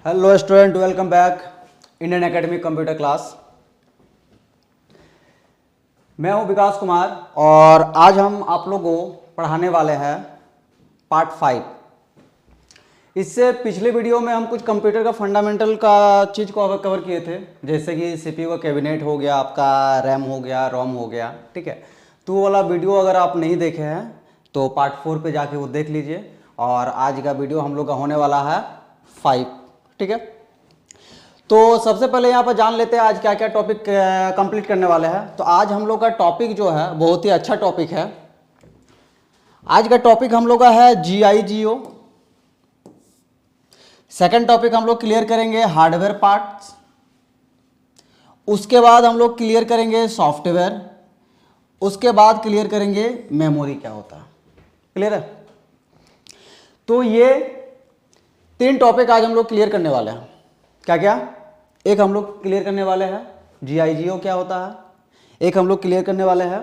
Hello student, welcome back Indian academy computer class. मैं हूं विकास कुमार और आज हम आप लोगों को पढ़ाने वाले हैं पार्ट 5। इससे पिछले वीडियो में हम कुछ कंप्यूटर का फंडामेंटल का चीज़ को कवर किए थे, जैसे कि सीपीयू का कैबिनेट हो गया, आपका रैम हो गया, रोम हो गया। ठीक है, तो वो वाला वीडियो अगर आप नहीं देखे हैं तो पार्ट 4 पे जाके वो देख लीजिए। और आज का वीडियो हम लोग का होने वाला है 5। ठीक है, तो सबसे पहले यहाँ पर जान लेते हैं आज क्या क्या टॉपिक कंप्लीट करने वाले हैं। तो आज हम लोग का टॉपिक जो है बहुत ही अच्छा टॉपिक है। आज का टॉपिक हम लोग का है GIGO। सेकंड टॉपिक हम लोग क्लियर करेंगे हार्डवेयर पार्ट्स। उसके बाद हम लोग क्लियर करेंगे सॉफ्टवेयर। उसके बाद क्लियर करेंगे मेमोरी क्या होता है। क्लियर है? तो ये 3 टॉपिक आज हम लोग क्लियर करने वाले हैं। क्या क्या? एक हम लोग क्लियर करने वाले हैं GIGO क्या होता है, एक हम लोग क्लियर करने वाले हैं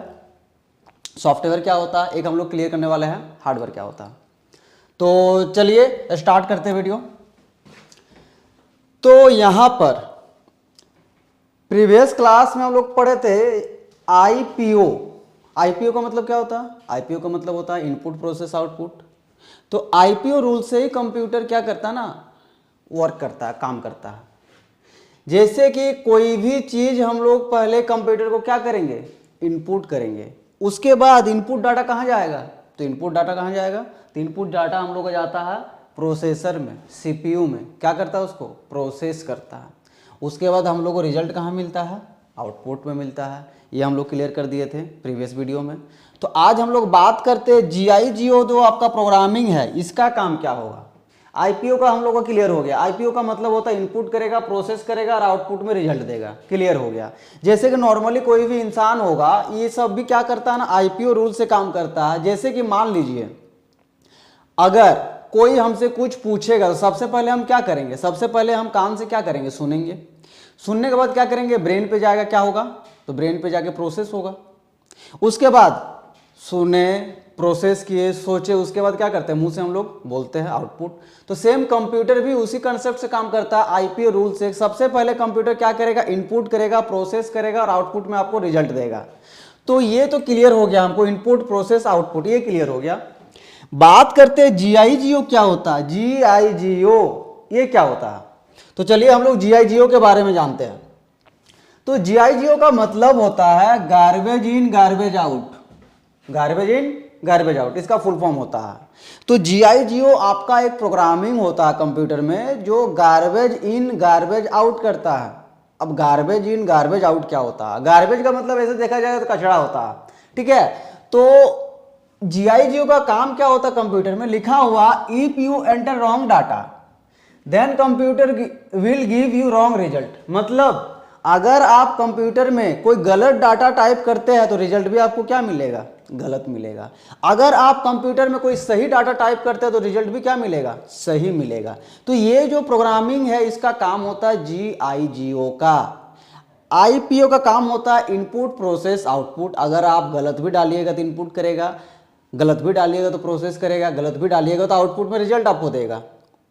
सॉफ्टवेयर क्या होता है, एक हम लोग क्लियर करने वाले हैं हार्डवेयर क्या होता है। तो चलिए स्टार्ट करते हैं वीडियो। तो यहाँ पर प्रीवियस क्लास में हम लोग पढ़े थे IPO। IPO का मतलब क्या होता है? IPO का मतलब होता है इनपुट प्रोसेस आउटपुट। तो IPO रूल से ही कंप्यूटर क्या करता है ना, वर्क करता है, काम करता है। जैसे कि कोई भी चीज हम लोग पहले कंप्यूटर को क्या करेंगे, इनपुट करेंगे। उसके बाद इनपुट डाटा कहाँ जाएगा? तो इनपुट डाटा कहाँ जाएगा? तो इनपुट डाटा हम लोग का जाता है प्रोसेसर में, CPU में। क्या करता है? उसको प्रोसेस करता है। उसके बाद हम लोग को रिजल्ट कहाँ मिलता है? आउटपुट में मिलता है। ये हम लोग क्लियर कर दिए थे प्रीवियस वीडियो में। तो आज हम लोग बात करते हैं GIGO जो आपका प्रोग्रामिंग है, इसका काम क्या होगा। IPO का हम लोग का क्लियर हो गया। IPO का मतलब होता है इनपुट करेगा, प्रोसेस करेगा और आउटपुट में रिजल्ट देगा। क्लियर हो गया। जैसे कि नॉर्मली कोई भी इंसान होगा, ये सब भी क्या करता है ना, IPO रूल से काम करता है। जैसे कि मान लीजिए अगर कोई हमसे कुछ पूछेगा तो सबसे पहले हम क्या करेंगे? सबसे पहले हम कान से क्या करेंगे? सुनेंगे। सुनने के बाद क्या करेंगे? ब्रेन पे जाएगा, क्या होगा? तो ब्रेन पे जाके प्रोसेस होगा। उसके बाद सुने, प्रोसेस किए, सोचे, उसके बाद क्या करते हैं? मुंह से हम लोग बोलते हैं आउटपुट। तो सेम कंप्यूटर भी उसी कंसेप्ट से काम करता है, IPO रूल से। सबसे पहले कंप्यूटर क्या करेगा? इनपुट करेगा, प्रोसेस करेगा और आउटपुट में आपको रिजल्ट देगा। तो ये तो क्लियर हो गया हमको, इनपुट प्रोसेस आउटपुट, ये क्लियर हो गया। बात करते हैं GIGO क्या होता है। GIGO ये क्या होता है? तो चलिए हम लोग GIGO के बारे में जानते हैं। तो GIGO का मतलब होता है garbage in garbage out. Garbage in garbage out इसका फुल फॉर्म होता है। तो GIGO आपका एक प्रोग्रामिंग होता है कंप्यूटर में जो गार्बेज इन गार्बेज आउट करता है। अब गार्बेज इन गार्बेज आउट क्या होता है? गार्बेज का मतलब ऐसे देखा जाए तो कचरा होता है। ठीक है, तो GIGO का काम क्या होता है? कंप्यूटर में लिखा हुआ if you enter wrong data then computer will give you wrong result. मतलब अगर आप कंप्यूटर में कोई गलत डाटा टाइप करते हैं तो रिजल्ट भी आपको क्या मिलेगा? गलत मिलेगा। अगर आप कंप्यूटर में कोई सही डाटा टाइप करते हैं तो रिजल्ट भी क्या मिलेगा? सही मिलेगा। तो ये जो प्रोग्रामिंग है इसका काम होता है GIGO का। IPO का काम होता है इनपुट प्रोसेस आउटपुट। अगर आप गलत भी डालिएगा तो इनपुट करेगा, गलत भी डालिएगा तो प्रोसेस करेगा, गलत भी डालिएगा तो आउटपुट में रिजल्ट आपको देगा।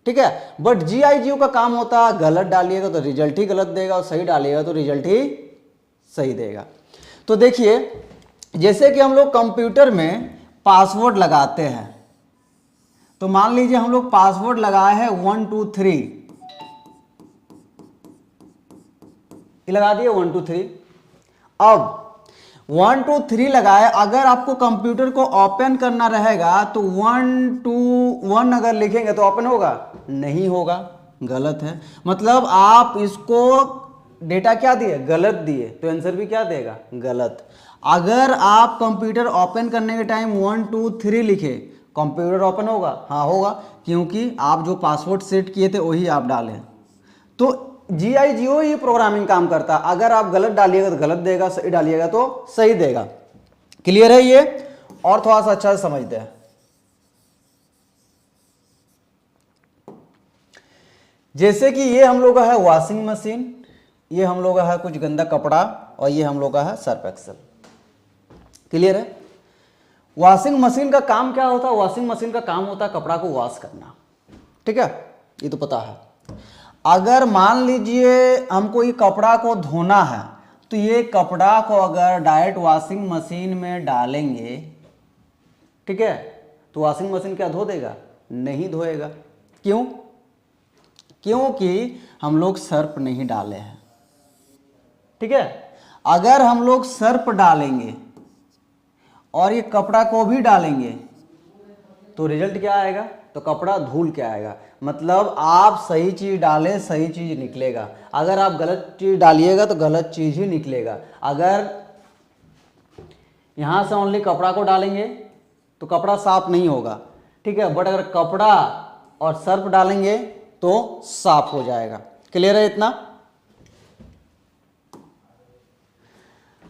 ठीक है, बट GIGO का काम होता है गलत डालिएगा तो रिजल्ट ही गलत देगा और सही डालिएगा तो रिजल्ट ही सही देगा। तो देखिए जैसे कि हम लोग कंप्यूटर में पासवर्ड लगाते हैं, तो मान लीजिए हम लोग पासवर्ड लगाए हैं 1 2 3, लगा दिए 1 2 3। अब 1 2 3 लगाए, अगर आपको कंप्यूटर को ओपन करना रहेगा तो 1 2 1 अगर लिखेंगे तो ओपन होगा? नहीं होगा, गलत है। मतलब आप इसको डेटा क्या दिए? गलत दिए, तो आंसर भी क्या देगा? गलत। अगर आप कंप्यूटर ओपन करने के टाइम 1 2 3 लिखे, कंप्यूटर ओपन होगा? हाँ होगा, क्योंकि आप जो पासवर्ड सेट किए थे वही आप डालें। तो GIGO ये प्रोग्रामिंग काम करता है। अगर आप गलत डालिएगा तो गलत देगा, सही डालिएगा तो सही देगा। क्लियर है ये? और थोड़ा सा अच्छा से समझते हैं। जैसे कि ये हम लोग का है वॉशिंग मशीन, ये हम लोग का है कुछ गंदा कपड़ा, और ये हम लोग का है सर्फ एक्सेल। क्लियर है? वॉशिंग मशीन का काम क्या होता है? वॉशिंग मशीन का काम होता है कपड़ा को वॉश करना। ठीक है, ये तो पता है। अगर मान लीजिए हमको ये कपड़ा को धोना है, तो ये कपड़ा को अगर डायरेक्ट वॉशिंग मशीन में डालेंगे, ठीक है, तो वॉशिंग मशीन क्या धो देगा? नहीं धोएगा। क्यों? क्योंकि हम लोग सर्फ नहीं डाले हैं, ठीक है। अगर हम लोग सर्फ डालेंगे और ये कपड़ा को भी डालेंगे तो रिजल्ट क्या आएगा? तो कपड़ा धुल के आएगा। मतलब आप सही चीज डालें, सही चीज निकलेगा। अगर आप गलत चीज डालिएगा तो गलत चीज ही निकलेगा। अगर यहां से ओनली कपड़ा को डालेंगे तो कपड़ा साफ नहीं होगा, ठीक है, बट अगर कपड़ा और सर्फ डालेंगे तो साफ हो जाएगा। क्लियर है इतना?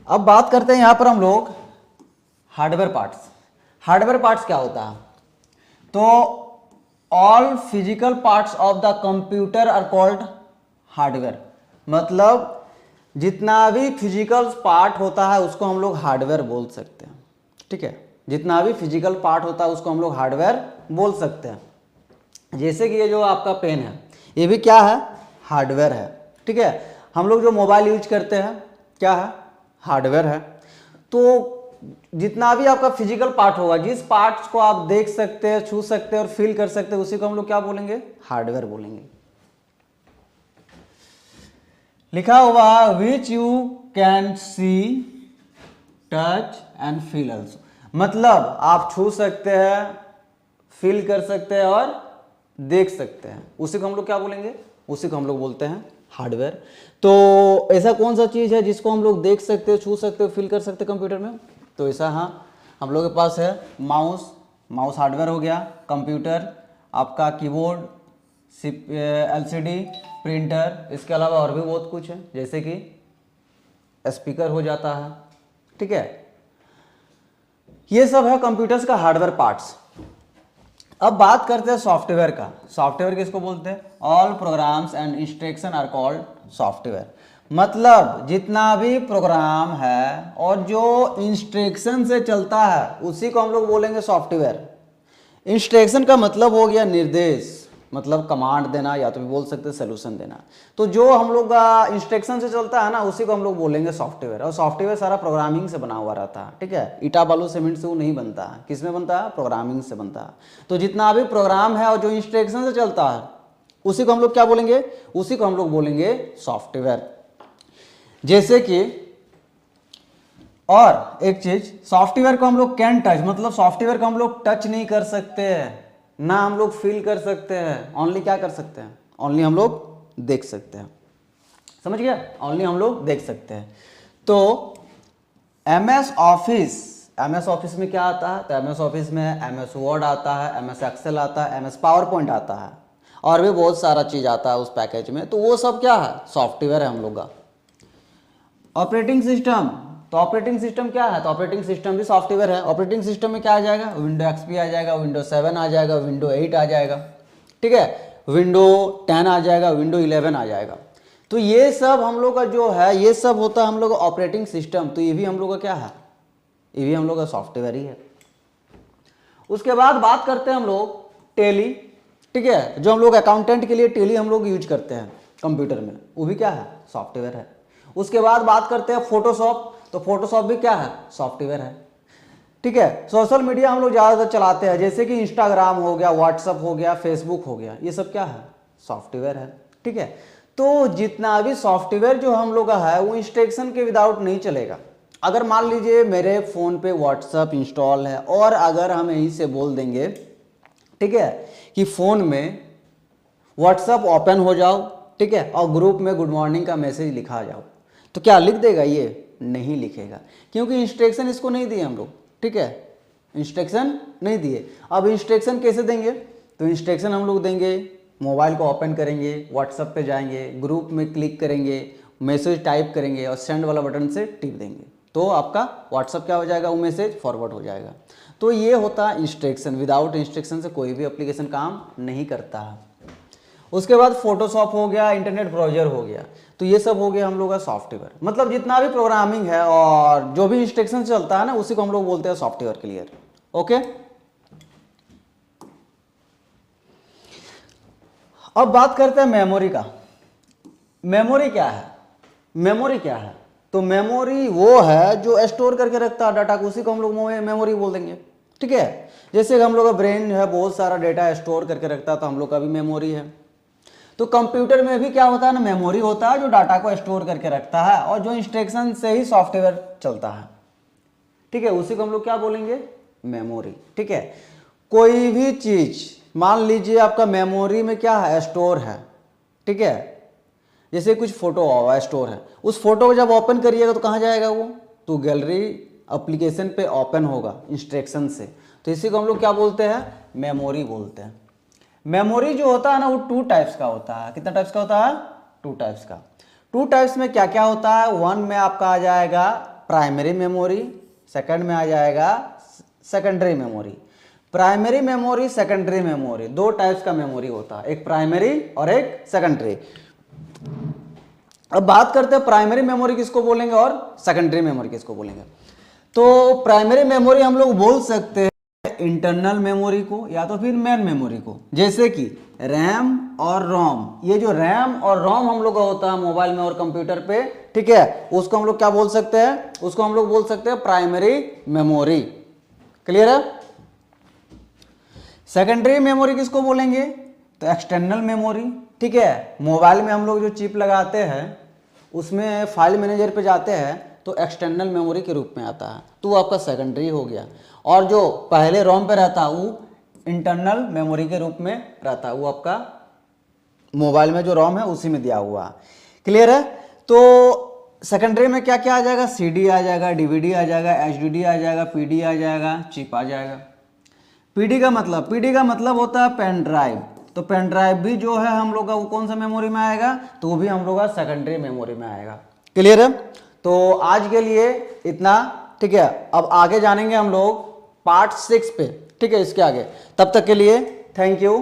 अब बात करते हैं यहां पर हम लोग हार्डवेयर पार्ट्स। हार्डवेयर पार्ट्स क्या होता है? तो all physical parts of the computer are called hardware. मतलब जितना भी फिजिकल पार्ट होता है उसको हम लोग हार्डवेयर बोल सकते हैं, ठीक है। जितना भी फिजिकल पार्ट होता है उसको हम लोग हार्डवेयर बोल सकते हैं। जैसे कि ये जो आपका पेन है, ये भी क्या है? हार्डवेयर है, ठीक है। हम लोग जो मोबाइल यूज करते हैं क्या है? हार्डवेयर है। तो जितना भी आपका फिजिकल पार्ट होगा, जिस पार्ट्स को आप देख सकते हैं, छू सकते हैं और फील कर सकते हैं, उसी को हम लोग क्या बोलेंगे? हार्डवेयर बोलेंगे। लिखा हुआ which you can see, touch and feel also. मतलब आप छू सकते हैं, फील कर सकते हैं और देख सकते हैं, उसी को हम लोग क्या बोलेंगे? उसी को हम लोग बोलते हैं हार्डवेयर। तो ऐसा कौन सा चीज़ है जिसको हम लोग देख सकते हैं, छू सकते हैं, फील कर सकते हैं कंप्यूटर में? तो ऐसा हाँ, हम लोग के पास है माउस। माउस हार्डवेयर हो गया। कंप्यूटर, आपका कीबोर्ड, एलसीडी, प्रिंटर, इसके अलावा और भी बहुत कुछ है, जैसे कि स्पीकर हो जाता है, ठीक है। ये सब है कंप्यूटर्स का हार्डवेयर पार्ट्स। अब बात करते हैं सॉफ्टवेयर का। सॉफ्टवेयर किसको बोलते हैं? All programs and instruction are called software. मतलब जितना भी प्रोग्राम है और जो इंस्ट्रक्शन से चलता है उसी को हम लोग बोलेंगे सॉफ्टवेयर। इंस्ट्रक्शन का मतलब हो गया निर्देश, मतलब कमांड देना, या तो भी बोल सकते हैं सोल्यूशन देना। तो जो हम लोग का इंस्ट्रक्शन से चलता है ना, उसी को हम लोग बोलेंगे सॉफ्टवेयर। और सॉफ्टवेयर सारा प्रोग्रामिंग से बना हुआ रहता है, ठीक है। ईटा बालू सीमेंट से वो नहीं बनता है। किस में बनता है? प्रोग्रामिंग से बनता है। तो जितना भी प्रोग्राम है और जो इंस्ट्रक्शन से चलता है उसी को हम लोग क्या बोलेंगे? उसी को हम लोग बोलेंगे सॉफ्टवेयर। जैसे कि और एक चीज, सॉफ्टवेयर को हम लोग कैन टच, मतलब सॉफ्टवेयर को हम लोग टच नहीं कर सकते हैं, ना हम लोग फील कर सकते हैं। ओनली क्या कर सकते हैं? ओनली हम लोग देख सकते हैं। समझ गया? ओनली हम लोग देख सकते हैं। तो एमएस ऑफिस में क्या आता है? तो एमएस ऑफिस में एमएस वर्ड आता है, एमएस एक्सेल आता है, एमएस पावर पॉइंट आता है, और भी बहुत सारा चीज आता है उस पैकेज में। तो वो सब क्या है? सॉफ्टवेयर है हम लोग का। ऑपरेटिंग सिस्टम, तो ऑपरेटिंग सिस्टम क्या है? तो ऑपरेटिंग सिस्टम भी सॉफ्टवेयर है। ऑपरेटिंग सिस्टम में क्या आ जाएगा? विंडो एक्सपी आ जाएगा, विंडो 7 आ जाएगा, विंडो 8 आ जाएगा, ठीक है, विंडो 10 आ जाएगा, विंडो 11 आ जाएगा। तो ये सब हम लोग का जो है, ये सब होता है हम लोग का ऑपरेटिंग सिस्टम। तो ये भी हम लोग का क्या है? ये भी हम लोग का सॉफ्टवेयर ही है। उसके बाद बात करते हैं हम लोग टेली, ठीक है, जो हम लोग अकाउंटेंट के लिए टेली हम लोग यूज करते हैं कंप्यूटर में, वो भी क्या है? सॉफ्टवेयर है। उसके बाद बात करते हैं फोटोशॉप, तो फोटोशॉप भी क्या है? सॉफ्टवेयर है, ठीक है। सोशल मीडिया हम लोग ज़्यादातर चलाते हैं, जैसे कि इंस्टाग्राम हो गया, व्हाट्सअप हो गया, फेसबुक हो गया, ये सब क्या है? सॉफ्टवेयर है, ठीक है। तो जितना भी सॉफ्टवेयर जो हम लोग का है वो इंस्ट्रक्शन के विदाउट नहीं चलेगा। अगर मान लीजिए मेरे फ़ोन पे व्हाट्सअप इंस्टॉल है और अगर हम यहीं से बोल देंगे, ठीक है, कि फ़ोन में व्हाट्सअप ओपन हो जाओ, ठीक है, और ग्रुप में गुड मॉर्निंग का मैसेज लिखा जाओ, तो क्या लिख देगा? ये नहीं लिखेगा, क्योंकि इंस्ट्रक्शन इसको नहीं दिए हम लोग, ठीक है, इंस्ट्रक्शन नहीं दिए। अब इंस्ट्रक्शन कैसे देंगे? तो इंस्ट्रक्शन हम लोग देंगे, मोबाइल को ओपन करेंगे, व्हाट्सएप पे जाएंगे, ग्रुप में क्लिक करेंगे, मैसेज टाइप करेंगे और सेंड वाला बटन से टिप देंगे, तो आपका व्हाट्सएप क्या हो जाएगा? वो मैसेज फॉरवर्ड हो जाएगा। तो ये होता है इंस्ट्रक्शन। विदाउट इंस्ट्रक्शन से कोई भी एप्लीकेशन काम नहीं करता है। उसके बाद फोटोशॉप हो गया, इंटरनेट ब्राउजर हो गया, तो ये सब हो गया हम लोग का सॉफ्टवेयर। मतलब जितना भी प्रोग्रामिंग है और जो भी इंस्ट्रक्शन चलता है ना, उसी को हम लोग बोलते हैं सॉफ्टवेयर। क्लियर? ओके। अब बात करते हैं मेमोरी का। मेमोरी क्या है? मेमोरी क्या है? तो मेमोरी वो है जो स्टोर करके रखता है डाटा को, उसी को हम लोग मेमोरी बोल देंगे। ठीक है, जैसे हम लोग का ब्रेन है बहुत सारा डेटा स्टोर करके रखता है, तो हम लोग का भी मेमोरी है। तो कंप्यूटर में भी क्या होता है ना, मेमोरी होता है जो डाटा को स्टोर करके रखता है और जो इंस्ट्रक्शन से ही सॉफ्टवेयर चलता है। ठीक है, उसी को हम लोग क्या बोलेंगे? मेमोरी। ठीक है, कोई भी चीज मान लीजिए आपका मेमोरी में क्या है? स्टोर है। ठीक है, जैसे कुछ फोटो स्टोर है, उस फोटो को जब ओपन करिएगा तो कहाँ जाएगा वो? तो गैलरी एप्लीकेशन पे ओपन होगा इंस्ट्रक्शन से। तो इसी को हम लोग क्या बोलते हैं? मेमोरी बोलते हैं। मेमोरी जो होता है ना वो 2 टाइप्स का होता है। कितना टाइप्स का होता है? 2 टाइप्स का। 2 टाइप्स में क्या क्या होता है? 1 में आपका आ जाएगा प्राइमरी मेमोरी, सेकंड में आ जाएगा secondary memory. Primary memory, secondary memory, 2 types का मेमोरी होता है, एक प्राइमरी और एक सेकेंडरी। अब बात करते हैं प्राइमरी मेमोरी किसको बोलेंगे और सेकेंडरी मेमोरी किसको बोलेंगे। तो प्राइमरी मेमोरी हम लोग बोल सकते हैं इंटरनल मेमोरी को या तो फिर मेन मेमोरी को, जैसे कि रैम और रोम। ये जो रैम और रोम हम लोग का होता है मोबाइल में और कंप्यूटर पे, ठीक है, उसको हम लोग क्या बोल सकते हैं? उसको हम लोग बोल सकते हैं प्राइमरी मेमोरी। क्लियर है? सेकेंडरी मेमोरी किसको बोलेंगे? तो एक्सटर्नल मेमोरी। ठीक है, मोबाइल में हम लोग जो चिप लगाते हैं उसमें फाइल मैनेजर पे जाते हैं तो एक्सटर्नल मेमोरी के रूप में आता है, तो वो आपका सेकेंडरी हो गया। और जो पहले रोम पे रहता है वो इंटरनल मेमोरी के रूप में रहता है, वो आपका मोबाइल में जो रोम है उसी में दिया हुआ है। क्लियर है? तो सेकेंडरी में क्या क्या आ जाएगा? सीडी आ जाएगा, डीवीडी आ जाएगा, एचडीडी आ जाएगा, पीडी आ जाएगा, चिप आ जाएगा। पीडी का मतलब होता है पेन ड्राइव। तो पेन ड्राइव भी जो है हम लोग का वो कौन सा मेमोरी में आएगा? तो वो भी हम लोग का सेकेंडरी मेमोरी में आएगा। क्लियर है? तो आज के लिए इतना। ठीक है, अब आगे जानेंगे हम लोग पार्ट 6 पे। ठीक है, इसके आगे। तब तक के लिए थैंक यू।